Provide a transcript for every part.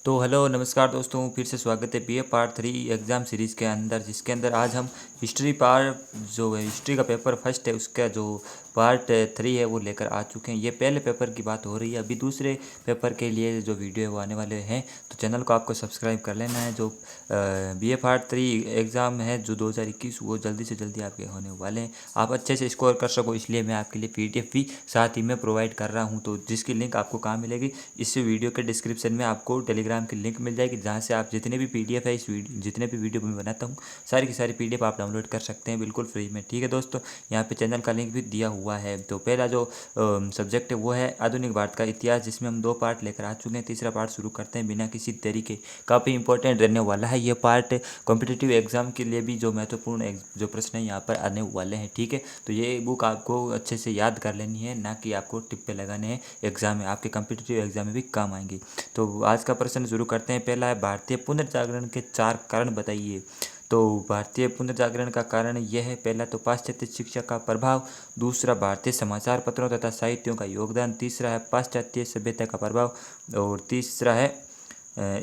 तो हेलो नमस्कार दोस्तों, फिर से स्वागत है बीए पार्ट 3 एग्ज़ाम सीरीज़ के अंदर, जिसके अंदर आज हम हिस्ट्री पार्ट जो है हिस्ट्री का पेपर फर्स्ट है उसका जो पार्ट 3 है वो लेकर आ चुके हैं। ये पहले पेपर की बात हो रही है, अभी दूसरे पेपर के लिए जो वीडियो है वो आने वाले हैं। तो चैनल को आपको सब्सक्राइब कर लेना है। जो बीए पार्ट 3 एग्ज़ाम है जो 2021 वो जल्दी से जल्दी आपके होने वाले हैं। आप अच्छे से स्कोर कर सको इसलिए मैं आपके लिए PDF भी साथ ही में प्रोवाइड कर रहा हूँ। तो जिसकी लिंक आपको कहाँ मिलेगी, इस वीडियो के डिस्क्रिप्शन में आपको टेलीग्राम की लिंक मिल जाएगी, जहाँ से आप जितने भी PDF है इस वीडियो जितने भी वीडियो मैं बनाता हूँ सारी की सारी PDF आप डाउनलोड कर सकते हैं बिल्कुल फ्री में। ठीक है दोस्तों, यहाँ पे चैनल का लिंक भी दिया हुआ है। तो पहला जो सब्जेक्ट है वो है आधुनिक भारत का इतिहास, जिसमें हम 2 पार्ट लेकर आ चुके हैं। तीसरा पार्ट शुरू करते हैं बिना किसी देरी के। काफ़ी इंपॉर्टेंट रहने वाला है ये पार्ट, कॉम्पिटिटिव एग्जाम के लिए भी जो महत्वपूर्ण जो प्रश्न है यहाँ पर आने वाले हैं। ठीक है, तो ये बुक आपको अच्छे से याद कर लेनी है, ना कि आपको टिप्पे लगाने हैं एग्जाम में, आपके कॉम्पिटिटिव एग्जाम में भी काम आएंगे। तो आज का प्रश्न शुरू करते हैं। पहला है, भारतीय पुनर्जागरण के 4 कारण बताइए। तो भारतीय पुनर्जागरण का कारण यह है, पहला तो पाश्चात्य शिक्षा का प्रभाव, दूसरा भारतीय समाचार पत्रों तथा साहित्यों का योगदान, तीसरा है पाश्चात्य सभ्यता का प्रभाव, और तीसरा है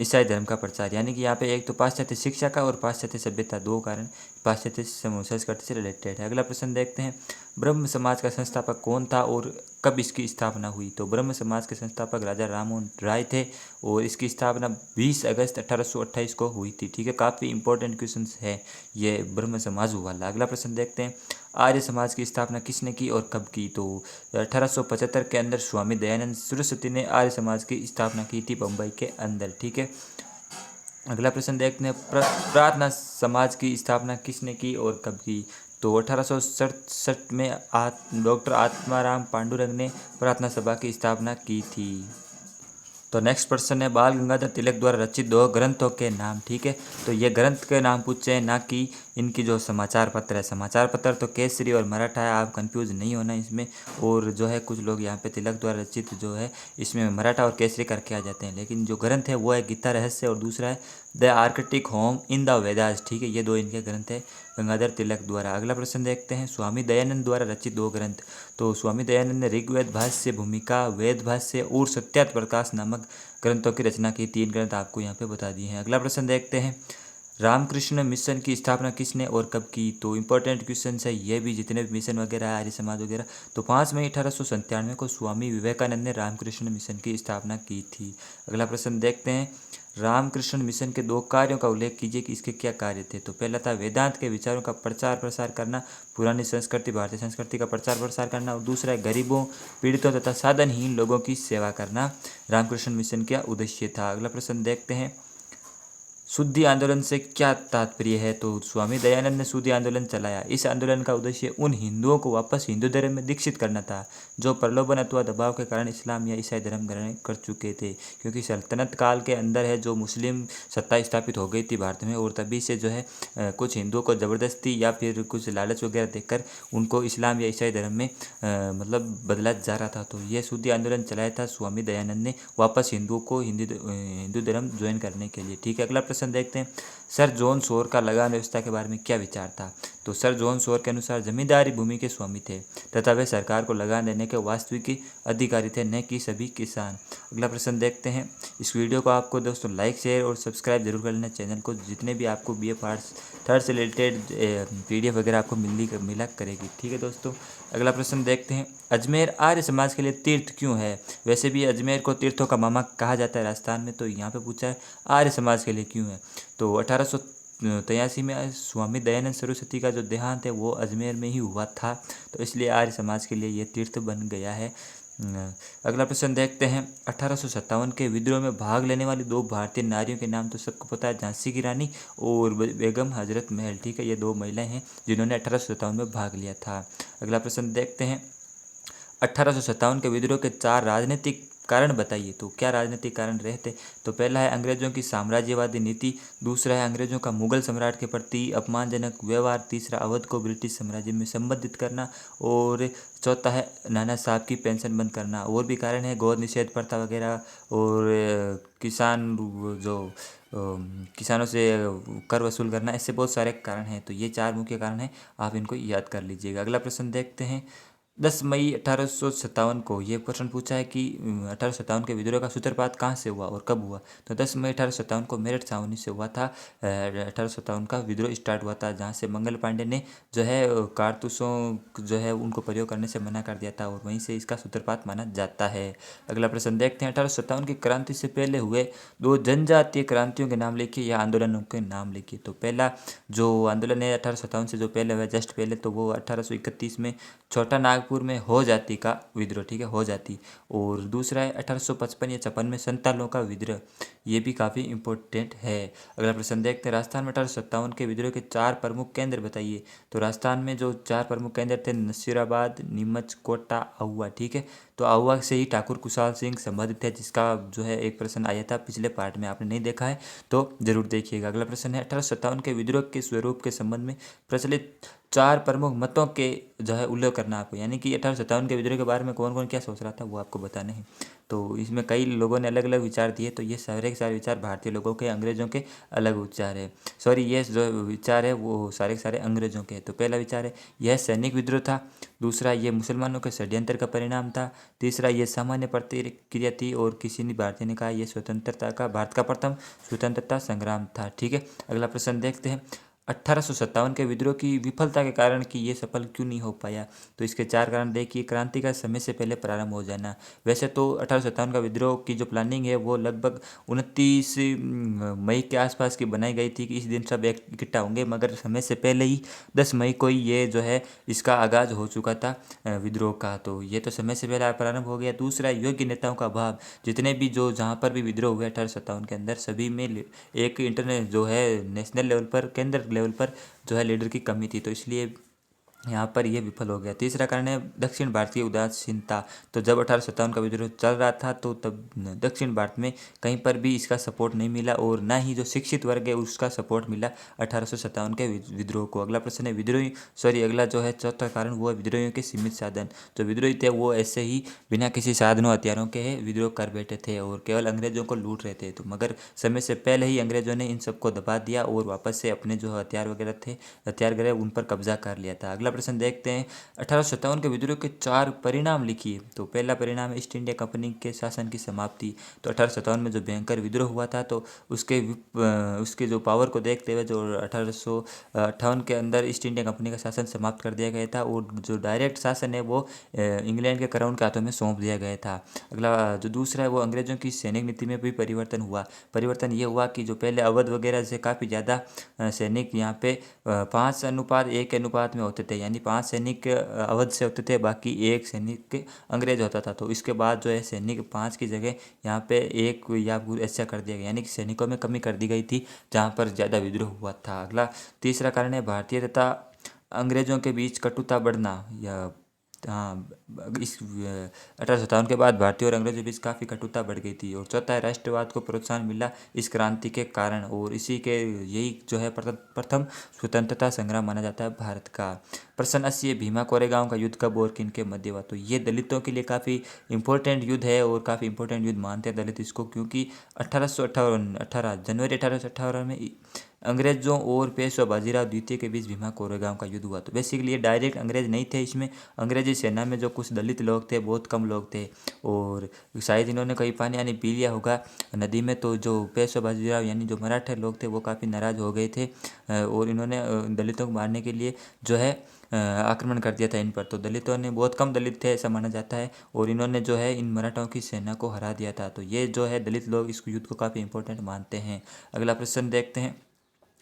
ईसाई धर्म का प्रचार। यानी कि यहाँ पे एक तो पाश्चात्य शिक्षा का और पाश्चात्य सभ्यता, दो कारण पाश्चात्य संस्कृति से रिलेटेड है। अगला प्रश्न देखते हैं, ब्रह्म समाज का संस्थापक कौन था और कब इसकी स्थापना हुई। तो ब्रह्म समाज के संस्थापक राजा राममोहन राय थे और इसकी स्थापना 20 अगस्त 1828 को हुई थी। ठीक है, काफ़ी इंपॉर्टेंट क्वेश्चन है ये ब्रह्म समाज वाला। अगला प्रश्न देखते हैं, आर्य समाज की स्थापना किसने की और कब की। तो 1875 के अंदर स्वामी दयानंद सरस्वती ने आर्य समाज की स्थापना की थी बम्बई के अंदर। ठीक है, अगला प्रश्न देखते हैं, प्रार्थना समाज की स्थापना किसने की और कब की। तो 1867 में डॉक्टर आत्माराम पांडुरंग ने प्रार्थना सभा की स्थापना की थी। तो नेक्स्ट प्रश्न है, बाल गंगाधर तिलक द्वारा रचित 2 ग्रंथों के नाम। ठीक है, तो ये ग्रंथ के नाम पूछे हैं, ना कि इनकी जो समाचार पत्र है। समाचार पत्र तो केसरी और मराठा है, आप कंफ्यूज नहीं होना इसमें। और जो है कुछ लोग यहाँ पे तिलक द्वारा रचित जो है इसमें मराठा और केसरी करके आ जाते हैं, लेकिन जो ग्रंथ है वो है गीता रहस्य और दूसरा है the Arctic home in the Vedas. ठीक है, ये 2 इनके ग्रंथ है गंगाधर तिलक द्वारा। अगला प्रश्न देखते हैं, स्वामी दयानंद द्वारा रचित 2 ग्रंथ। तो स्वामी दयानंद ने ऋग्वेद भाष्य, भूमिका, वेद भाष्य और सत्यार्थ प्रकाश नामक ग्रंथों की रचना की। 3 ग्रंथ आपको यहाँ पे बता दिए हैं। अगला प्रश्न देखते हैं, रामकृष्ण मिशन की स्थापना किसने और कब की। तो इंपॉर्टेंट क्वेश्चन है ये भी, जितने भी मिशन वगैरह है आर्य समाज वगैरह। तो 5 मई 1897 को स्वामी विवेकानंद ने रामकृष्ण मिशन की स्थापना की थी। अगला प्रश्न देखते हैं, रामकृष्ण मिशन के 2 कार्यों का उल्लेख कीजिए कि इसके क्या कार्य थे। तो पहला था वेदांत के विचारों का प्रचार प्रसार करना, पुरानी संस्कृति भारतीय संस्कृति का प्रचार प्रसार करना, और दूसरा है गरीबों, पीड़ितों तथा साधनहीन लोगों की सेवा करना रामकृष्ण मिशन का उद्देश्य था। अगला प्रश्न देखते हैं, शुद्धि आंदोलन से क्या तात्पर्य है। तो स्वामी दयानंद ने शुद्धि आंदोलन चलाया। इस आंदोलन का उद्देश्य उन हिंदुओं को वापस हिंदू धर्म में दीक्षित करना था जो प्रलोभन अथवा दबाव के कारण इस्लाम या ईसाई धर्म ग्रहण कर चुके थे, क्योंकि सल्तनत काल के अंदर है जो मुस्लिम सत्ता स्थापित हो गई थी भारत में, और तभी से जो है कुछ हिंदुओं को ज़बरदस्ती या फिर कुछ लालच वगैरह देकर उनको इस्लाम या ईसाई धर्म में मतलब बदला जा रहा था। तो ये शुद्धि आंदोलन चलाया था स्वामी दयानंद ने, वापस हिंदुओं को हिंदू धर्म ज्वाइन करने के लिए। ठीक है, अगला प्रश्न देखते हैं, सर जॉन शोर का लगान व्यवस्था के बारे में क्या विचार था। तो सर जॉन शोर के अनुसार जमींदारी भूमि के स्वामी थे तथा वे सरकार को लगान देने के वास्तविक अधिकारी थे, न कि सभी किसान। अगला प्रश्न देखते हैं, इस वीडियो को आपको दोस्तों लाइक शेयर और सब्सक्राइब जरूर कर लेना चैनल को, जितने भी आपको बीए पार्ट्स 3 से रिलेटेड PDF वगैरह आपको मिला करेगी। ठीक है दोस्तों, अगला प्रश्न देखते हैं, अजमेर आर्य समाज के लिए तीर्थ क्यों है। वैसे भी अजमेर को तीर्थों का मामा कहा जाता है राजस्थान में, तो यहाँ पे पूछा है आर्य समाज के लिए क्यों है। तो 1883 में स्वामी दयानंद सरस्वती का जो देहांत है वो अजमेर में ही हुआ था, तो इसलिए आर्य समाज के लिए ये तीर्थ बन गया है। अगला प्रश्न देखते हैं, 1857 के विद्रोह में भाग लेने वाली 2 भारतीय नारियों के नाम तो सबको पता है, झांसी की रानी और बेगम हजरत महल। ठीक है, ये 2 महिलाएं हैं जिन्होंने 1857 में भाग लिया था। अगला प्रश्न देखते हैं, 1857 के विद्रोह के 4 राजनीतिक कारण बताइए। तो क्या राजनीतिक कारण रहे थे। तो पहला है अंग्रेजों की साम्राज्यवादी नीति, दूसरा है अंग्रेजों का मुगल सम्राट के प्रति अपमानजनक व्यवहार, तीसरा अवध को ब्रिटिश साम्राज्य में संबंधित करना, और चौथा है नाना साहब की पेंशन बंद करना। और भी कारण है गौ निषेध प्रथा वगैरह, और किसान जो किसानों से कर वसूल करना, ऐसे बहुत सारे कारण हैं। तो ये 4 मुख्य कारण हैं, आप इनको याद कर लीजिएगा। अगला प्रश्न देखते हैं, 10 मई 1857 को ये प्रश्न पूछा है कि 1857 के विद्रोह का सूत्रपात कहाँ से हुआ और कब हुआ। तो 10 मई 1857 को मेरठ छावनी से हुआ था। 1857 का विद्रोह स्टार्ट हुआ था, जहाँ से मंगल पांडे ने जो है कारतूसों जो है उनको प्रयोग करने से मना कर दिया था और वहीं से इसका सूत्रपात माना जाता है। अगला प्रश्न देखते हैं, 1857 की क्रांति से पहले हुए दो जनजातीय क्रांतियों के नाम लिखिए या आंदोलनों के नाम लिखिए। तो पहला जो आंदोलन है 1857 से जो पहले हुआ, जस्ट पहले, तो वो 1831 में छोटा नागपुर में हो जाती का विद्रोह, ठीक है, हो जाती। और दूसरा है 1855 या 56 में संतालों का विद्रोह, ये भी काफ़ी इंपॉर्टेंट है। अगला प्रश्न देखते हैं, राजस्थान में 1857 के विद्रोह के 4 प्रमुख केंद्र बताइए। तो राजस्थान में जो 4 प्रमुख केंद्र थे, नसीराबाद, नीमच, कोटा, आहुआ, ठीक है। तो आहुआ से ही ठाकुर कुशाल सिंह संबंधित है, जिसका जो है एक प्रश्न आया था पिछले पार्ट में, आपने नहीं देखा है तो जरूर देखिएगा। अगला प्रश्न है, 1857 के विद्रोह के स्वरूप के संबंध में प्रचलित 4 प्रमुख मतों के जो है उल्लेख करना आपको, यानी कि 1857 के विद्रोह के बारे में कौन कौन क्या सोच रहा था वो आपको बताना है। तो इसमें कई लोगों ने अलग अलग विचार दिए, तो ये सारे के सारे विचार भारतीय लोगों के, अंग्रेजों के अलग विचार है। सॉरी, ये जो विचार है वो सारे के सारे अंग्रेजों के। तो पहला विचार है, यह सैनिक विद्रोह था। दूसरा, ये मुसलमानों के षड्यंत्र का परिणाम था। तीसरा, ये सामान्य प्रतिक्रिया थी। और किसी ने भारतीय ने कहा यह स्वतंत्रता का, भारत का प्रथम स्वतंत्रता संग्राम था, ठीक है। अगला प्रश्न देखते हैं, 1857 के विद्रोह की विफलता के कारण कि ये सफल क्यों नहीं हो पाया। तो इसके 4 कारण देखिए, क्रांति का समय से पहले प्रारंभ हो जाना। वैसे तो 1857 का विद्रोह की जो प्लानिंग है वो लगभग 29 मई के आसपास की बनाई गई थी कि इस दिन सब इकट्ठा होंगे, मगर समय से पहले ही 10 मई को ही ये जो है इसका आगाज हो चुका था विद्रोह का। तो ये तो समय से पहले प्रारंभ हो गया। दूसरा, योग्य नेताओं का अभाव। जितने भी जो जहाँ पर भी विद्रोह हुए 1857 के अंदर, सभी में एक इंटरनेट जो है नेशनल लेवल पर, केंद्र लेवल पर जो है लीडर की कमी थी, तो इसलिए यहाँ पर यह विफल हो गया। तीसरा कारण है दक्षिण भारतीय उदासीनता। तो जब 1857 का विद्रोह चल रहा था तो तब दक्षिण भारत में कहीं पर भी इसका सपोर्ट नहीं मिला और ना ही जो शिक्षित वर्ग है उसका सपोर्ट मिला 1857 के विद्रोह को। अगला प्रश्न है, विद्रोही, सॉरी, अगला जो है चौथा कारण वो है विद्रोहियों के सीमित साधन। जो विद्रोही थे वो ऐसे ही बिना किसी साधनों हथियारों के विद्रोह कर बैठे थे और केवल अंग्रेजों को लूट रहे थे। तो मगर समय से पहले ही अंग्रेजों ने इन सबको दबा दिया और वापस से अपने जो हथियार वगैरह थे, हथियार वगैरह, उन पर कब्जा कर लिया था। अगला प्रश्न देखते हैं, 1857 के विद्रोह के 4 परिणाम लिखिए। तो पहला परिणाम है ईस्ट इंडिया कंपनी के शासन की समाप्ति। तो 1857 में जो भयंकर विद्रोह हुआ था तो उसके जो पावर को देखते हुए जो 1858 के अंदर ईस्ट इंडिया कंपनी का शासन समाप्त कर दिया गया था और जो डायरेक्ट शासन है वो इंग्लैंड के क्राउन के हाथों में सौंप दिया गया था। अगला जो दूसरा है वो अंग्रेजों की सैनिक नीति में भी परिवर्तन हुआ। परिवर्तन ये हुआ कि जो पहले अवध वगैरह से काफ़ी ज़्यादा सैनिक यहाँ पे 5:1 अनुपात में होते थे, यानी 5 सैनिक अवध से होते थे, बाकी 1 सैनिक अंग्रेज होता था। तो इसके बाद जो है सैनिक 5 की जगह यहाँ पे 1 या ऐसा कर दिया गया, यानी कि सैनिकों में कमी कर दी गई थी जहाँ पर ज़्यादा विद्रोह हुआ था। अगला तीसरा कारण है भारतीय तथा अंग्रेजों के बीच कटुता बढ़ना। या हाँ, इस 1857 के बाद भारतीय और अंग्रेजों के बीच काफ़ी कटुता बढ़ गई थी। और चौथा है राष्ट्रवाद को प्रोत्साहन मिला इस क्रांति के कारण, और इसी के यही जो है प्रथम स्वतंत्रता संग्राम माना जाता है भारत का। प्रश्न 80 है, भीमा कोरेगांव का युद्ध कब और किन के मध्य हुआ। तो ये दलितों के लिए काफ़ी इंपॉर्टेंट युद्ध है और काफ़ी इंपॉर्टेंट युद्ध मानते हैं दलित इसको, क्योंकि 1818 जनवरी 1818 में अंग्रेजों और पेशवा बाजीराव द्वितीय के बीच भीमा कोरेगांव का युद्ध हुआ। तो बेसिकली ये डायरेक्ट अंग्रेज नहीं थे, इसमें अंग्रेजी सेना में जो कुछ दलित लोग थे, बहुत कम लोग थे, और शायद इन्होंने कहीं पानी यानी पी लिया होगा नदी में। तो जो पेशवा बाजीराव यानी जो मराठे लोग थे वो काफ़ी नाराज़ हो गए थे और इन्होंने दलितों को मारने के लिए जो है आक्रमण कर दिया था इन पर। तो दलितों ने, बहुत कम दलित थे ऐसा माना जाता है, और इन्होंने जो है इन मराठाओं की सेना को हरा दिया था। तो ये जो है दलित लोग इस युद्ध को काफ़ी इंपॉर्टेंट मानते हैं। अगला प्रश्न देखते हैं,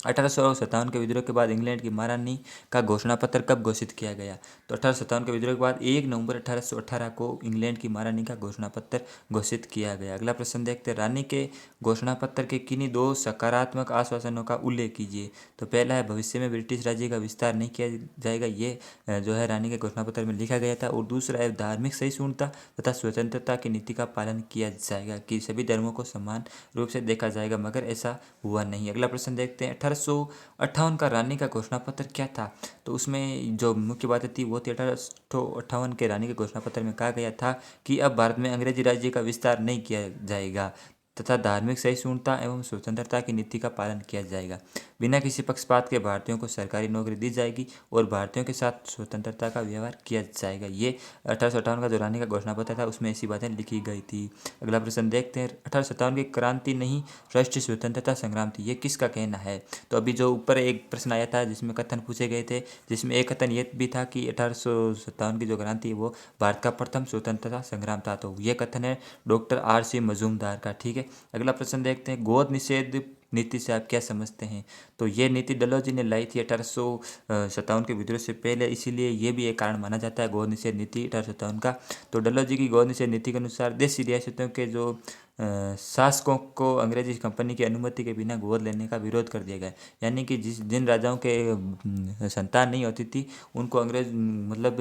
1857 के विद्रोह के बाद इंग्लैंड की महारानी का घोषणा पत्र कब घोषित किया गया। तो 1857 के विद्रोह के बाद 1 नवंबर 1818 को इंग्लैंड की महारानी का घोषणा पत्र घोषित किया गया। अगला प्रश्न देखते हैं, रानी के घोषणा पत्र के किन्हीं 2 सकारात्मक आश्वासनों का उल्लेख कीजिए। तो पहला है भविष्य में ब्रिटिश राज्य का विस्तार नहीं किया जाएगा, ये जो है रानी के घोषणा पत्र में लिखा गया था। और दूसरा है धार्मिक सहिष्णुता तथा स्वतंत्रता की नीति का पालन किया जाएगा, कि सभी धर्मों को समान रूप से देखा जाएगा, मगर ऐसा हुआ नहीं। अगला प्रश्न देखते हैं, 1858 का रानी का घोषणा पत्र क्या था। तो उसमें जो मुख्य बातें थी वो थी, 1858 के रानी के घोषणा पत्र में कहा गया था कि अब भारत में अंग्रेजी राज्य का विस्तार नहीं किया जाएगा। तथा धार्मिक सहिष्णुता एवं स्वतंत्रता की नीति का पालन किया जाएगा। बिना किसी पक्षपात के भारतीयों को सरकारी नौकरी दी जाएगी और भारतीयों के साथ स्वतंत्रता का व्यवहार किया जाएगा। ये 1858 का जो रानी का घोषणा पत्र था उसमें ऐसी बातें लिखी गई थी। अगला प्रश्न देखते हैं। 1857 की क्रांति नहीं राष्ट्रीय स्वतंत्रता संग्राम थी, ये किसका कहना है? तो अभी जो ऊपर एक प्रश्न आया था जिसमें कथन पूछे गए थे, जिसमें एक कथन ये भी था कि 1857 की जो क्रांति है वो भारत का प्रथम स्वतंत्रता संग्राम था। तो ये कथन है डॉक्टर R.C. मजूमदार का। ठीक है, अगला प्रश्न देखते हैं। गोद निषेध नीति से आप क्या समझते हैं? तो ये नीति डलहौजी ने लाई थी 1857 के विद्रोह से पहले, इसीलिए ये भी एक कारण माना जाता है गोद निषेध नीति 1857 का। तो डलहौजी की गोद निषेध नीति के अनुसार देशी रियासतों के जो शासकों को अंग्रेजी कंपनी की अनुमति के बिना गोद लेने का विरोध कर दिया गया। यानी कि जिन राजाओं के संतान नहीं होती थी उनको अंग्रेज मतलब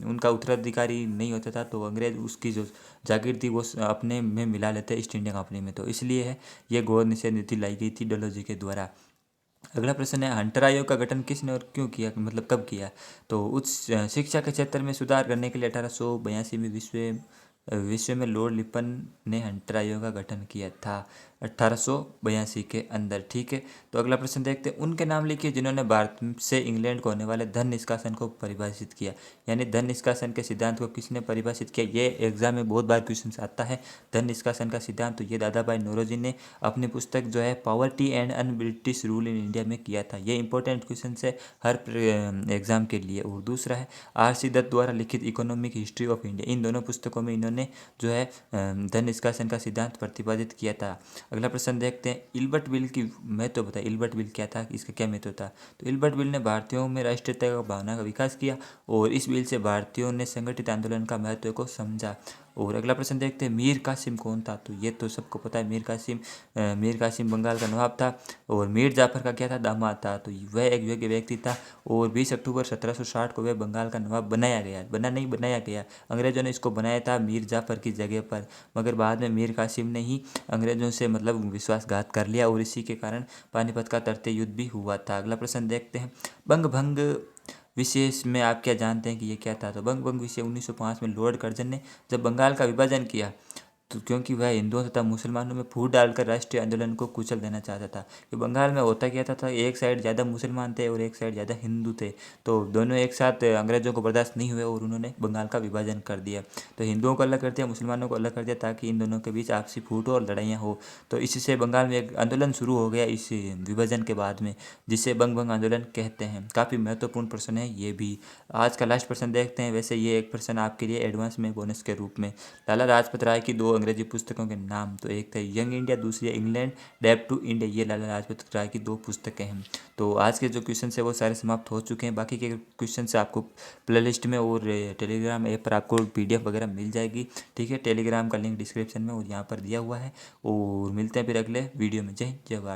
उनका उत्तराधिकारी नहीं होता था, तो अंग्रेज उसकी जो जागीर थी वो अपने में मिला लेते ईस्ट इंडिया कंपनी में। तो इसलिए है ये गोद निषेध नीति लाई गई थी डलहौजी के द्वारा। अगला प्रश्न है हंटर आयोग का गठन किसने और क्यों किया, मतलब कब किया? तो उच्च शिक्षा के क्षेत्र में सुधार करने के लिए 1882 में विश्व में लॉर्ड लिपन ने हंटर आयोग का गठन किया था 1882 के अंदर। ठीक है, तो अगला प्रश्न देखते हैं। उनके नाम लिखिए जिन्होंने भारत से इंग्लैंड को होने वाले धन निष्कासन को परिभाषित किया। यानी धन निष्कासन के सिद्धांत को किसने परिभाषित किया? ये एग्जाम में बहुत बार क्वेश्चन आता है धन निष्कासन का सिद्धांत। तो ये दादा भाई नौरोजी ने अपनी पुस्तक जो है poverty and un British rule in India में किया था। ये इंपॉर्टेंट क्वेश्चन है हर एग्जाम के लिए। और दूसरा है R.C. दत्त द्वारा लिखित इकोनॉमिक हिस्ट्री ऑफ इंडिया। इन दोनों पुस्तकों में इन्होंने जो है धन निष्कासन का सिद्धांत प्रतिपादित किया था। अगला प्रश्न देखते हैं। इल्बर्ट बिल की महत्व बताएं। इल्बर्ट बिल क्या था, इसका क्या महत्व था? तो इल्बर्ट बिल ने भारतीयों में राष्ट्रीयता का भावना का विकास किया और इस बिल से भारतीयों ने संगठित आंदोलन का महत्व को समझा। और अगला प्रश्न देखते हैं। मीर कासिम कौन था? तो ये तो सबको पता है, मीर कासिम बंगाल का नवाब था और मीर जाफर का क्या था, दामाद था। तो वह एक योग्य व्यक्ति था और 20 अक्टूबर 1760 को वह बंगाल का नवाब बनाया गया। अंग्रेजों ने इसको बनाया था मीर जाफर की जगह पर, मगर बाद में मीर कासिम ने ही अंग्रेजों से मतलब विश्वासघात कर लिया और इसी के कारण पानीपत का तरते युद्ध भी हुआ था। अगला प्रश्न देखते हैं। बंग भंग विशेष में आप क्या जानते हैं कि ये क्या था? तो बंग भंग विषय 1905 में लॉर्ड कर्जन ने जब बंगाल का विभाजन किया तो क्योंकि वह हिंदुओं तथा मुसलमानों में फूट डालकर राष्ट्रीय आंदोलन को कुचल देना चाहता था। कि बंगाल में होता क्या था एक साइड ज़्यादा मुसलमान थे और एक साइड ज़्यादा हिंदू थे, तो दोनों एक साथ अंग्रेजों को बर्दाश्त नहीं हुए और उन्होंने बंगाल का विभाजन कर दिया। तो हिंदुओं को अलग कर दिया, मुसलमानों को अलग कर दिया ताकि इन दोनों के बीच आपसी फूट और लड़ाइयाँ हो। तो इससे बंगाल में एक आंदोलन शुरू हो गया इस विभाजन के बाद में, जिसे बंग भंग आंदोलन कहते हैं। काफ़ी महत्वपूर्ण प्रश्न है ये भी। आज का लास्ट प्रश्न देखते हैं। वैसे ये एक प्रश्न आपके लिए एडवांस में बोनस के रूप में। लाला लाजपत राय की 2 अंग्रेजी पुस्तकों के नाम। तो एक थे यंग इंडिया, दूसरी है इंग्लैंड डेप टू इंडिया। ये लाला लाजपत राय की 2 पुस्तकें हैं। तो आज के जो क्वेश्चन है वो सारे समाप्त हो चुके हैं। बाकी के क्वेश्चन से आपको प्लेलिस्ट में और टेलीग्राम ऐप पर आपको PDF वगैरह मिल जाएगी। ठीक है, टेलीग्राम का लिंक डिस्क्रिप्शन में और यहाँ पर दिया हुआ है। और मिलते हैं फिर अगले वीडियो में। जय हिंद, जय भारत।